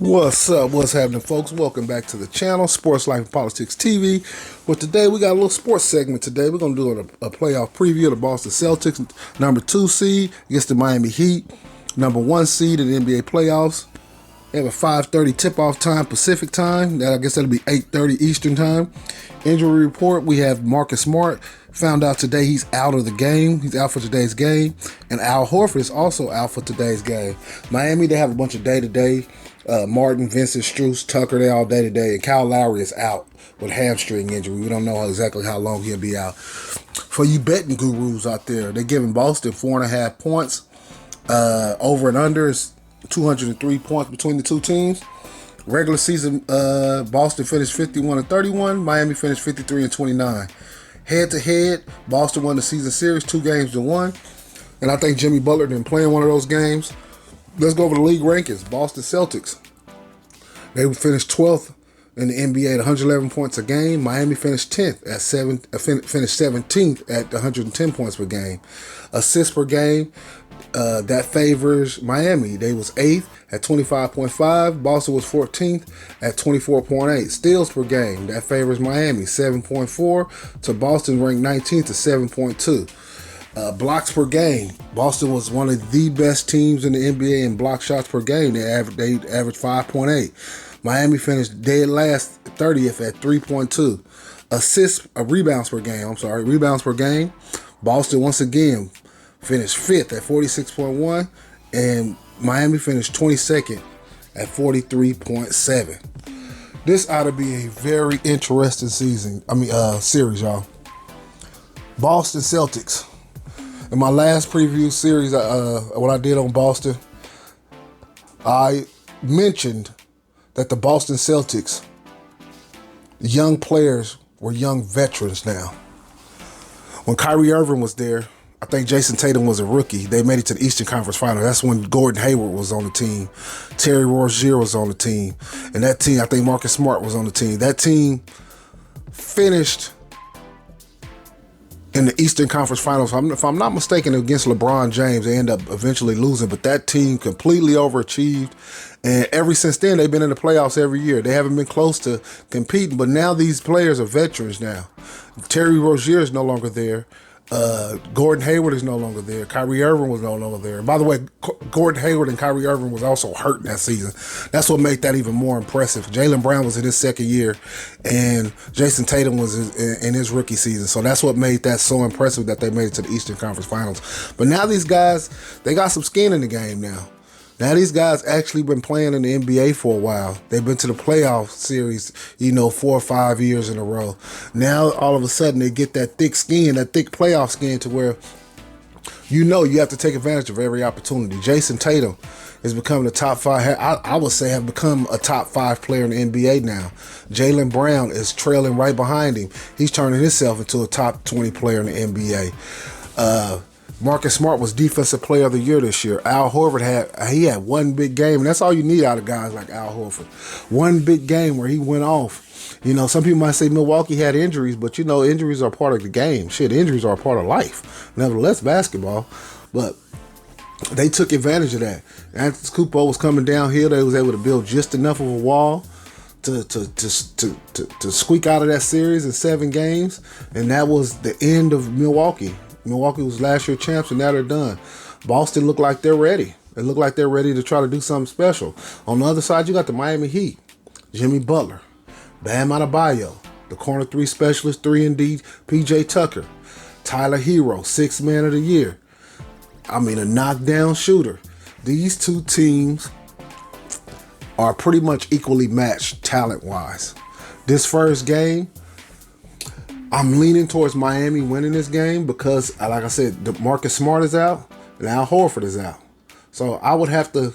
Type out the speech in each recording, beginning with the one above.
What's up? What's happening, folks? Welcome back to the channel, Sports Life and Politics TV. Well, today we got a little sports segment. Today we're going to do a playoff preview of the Boston Celtics, number 2 seed against the Miami Heat, number 1 seed in the NBA playoffs. They have a 5:30 tip-off time, Pacific time. I guess that'll be 8:30 Eastern time. Injury report, we have Marcus Smart. Found out today he's out of the game. He's out for today's game. And Al Horford is also out for today's game. Miami, they have a bunch of day-to-day. Martin, Vincent, Strus, Tucker, they all day-to-day. And Kyle Lowry is out with hamstring injury. We don't know exactly how long he'll be out. For you betting gurus out there, they're giving Boston 4.5 points. Over and under is 203 points between the two teams. Regular season, Boston finished 51-31. Miami finished 53-29. Head-to-head, Boston won the season series 2-1. And I think Jimmy Butler been playing one of those games. Let's go over the league rankings. Boston Celtics, they finished 12th in the NBA at 111 points a game. Miami finished 10th at finished 17th at 110 points per game. Assists per game, that favors Miami. They was 8th at 25.5. Boston was 14th at 24.8. Steals per game, that favors Miami, 7.4 to Boston ranked 19th at 7.2. Blocks per game, Boston was one of the best teams in the NBA in block shots per game. They averaged 5.8. Miami finished dead last, 30th at 3.2. Rebounds per game. Boston once again finished 5th at 46.1, and Miami finished 22nd at 43.7. This ought to be a very interesting series, y'all. Boston Celtics. In my last preview series, what I did on Boston, I mentioned that the Boston Celtics, young players were young veterans now. When Kyrie Irving was there, I think Jason Tatum was a rookie. They made it to the Eastern Conference Final. That's when Gordon Hayward was on the team. Terry Rozier was on the team. And that team, I think Marcus Smart was on the team. That team finished in the Eastern Conference Finals. If I'm not mistaken, against LeBron James, they end up eventually losing. But that team completely overachieved. And ever since then, they've been in the playoffs every year. They haven't been close to competing. But now these players are veterans now. Terry Rozier is no longer there. Gordon Hayward is no longer there. Kyrie Irving was no longer there. By the way, Gordon Hayward and Kyrie Irving was also hurt that season. That's what made that even more impressive. Jaylen Brown was in his second year, and Jason Tatum was in his rookie season. So that's what made that so impressive that they made it to the Eastern Conference Finals. But now these guys, they got some skin in the game now. Now these guys actually been playing in the NBA for a while. They've been to the playoff series, 4 or 5 years in a row. Now all of a sudden they get that thick skin, that thick playoff skin, to where you have to take advantage of every opportunity. Jason Tatum is becoming a top 5. I would say have become a top 5 player in the NBA now. Jaylen Brown is trailing right behind him. He's turning himself into a top 20 player in the NBA. Marcus Smart was Defensive Player of the Year this year. Al Horford had one big game, and that's all you need out of guys like Al Horford. One big game where he went off. Some people might say Milwaukee had injuries, but injuries are part of the game. Shit, injuries are a part of life. Nevertheless, basketball. But they took advantage of that. Antetokounmpo was coming downhill. They was able to build just enough of a wall to squeak out of that series in 7 games, and that was the end of Milwaukee. Milwaukee was last year's champs, and now they're done. Boston looked like they're ready. They look like they're ready to try to do something special. On the other side, you got the Miami Heat. Jimmy Butler, Bam Adebayo, the corner 3 specialist, 3-and-D, PJ Tucker, Tyler Hero, 6th man of the year. A knockdown shooter. These two teams are pretty much equally matched talent-wise. This first game, I'm leaning towards Miami winning this game because, like I said, Marcus Smart is out and Al Horford is out. So I would have to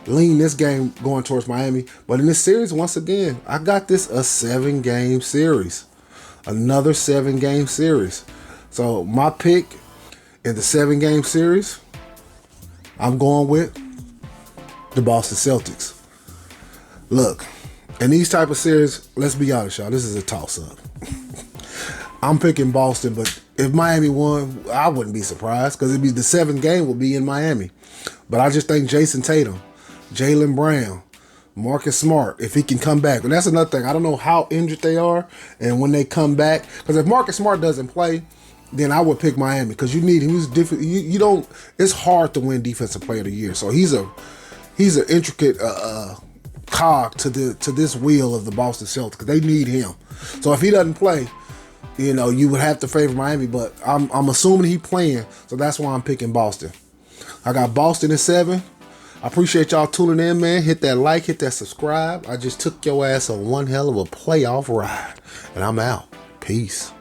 lean this game going towards Miami. But in this series, once again, I got this a 7-game series. Another 7-game series. So my pick in the 7-game series, I'm going with the Boston Celtics. Look, in these type of series, let's be honest, y'all, this is a toss-up. I'm picking Boston, but if Miami won, I wouldn't be surprised because the 7th game will be in Miami. But I just think Jason Tatum, Jaylen Brown, Marcus Smart, if he can come back. And that's another thing. I don't know how injured they are and when they come back. Because if Marcus Smart doesn't play, then I would pick Miami because you need him. He's different. You don't. It's hard to win Defensive Player of the Year. So he's an intricate cog to this wheel of the Boston Celtics because they need him. So if he doesn't play, you would have to favor Miami. But I'm assuming he playing, so that's why I'm picking Boston. I got Boston at 7. I appreciate y'all tuning in, man. Hit that like, hit that subscribe. I just took your ass on one hell of a playoff ride, and I'm out. Peace.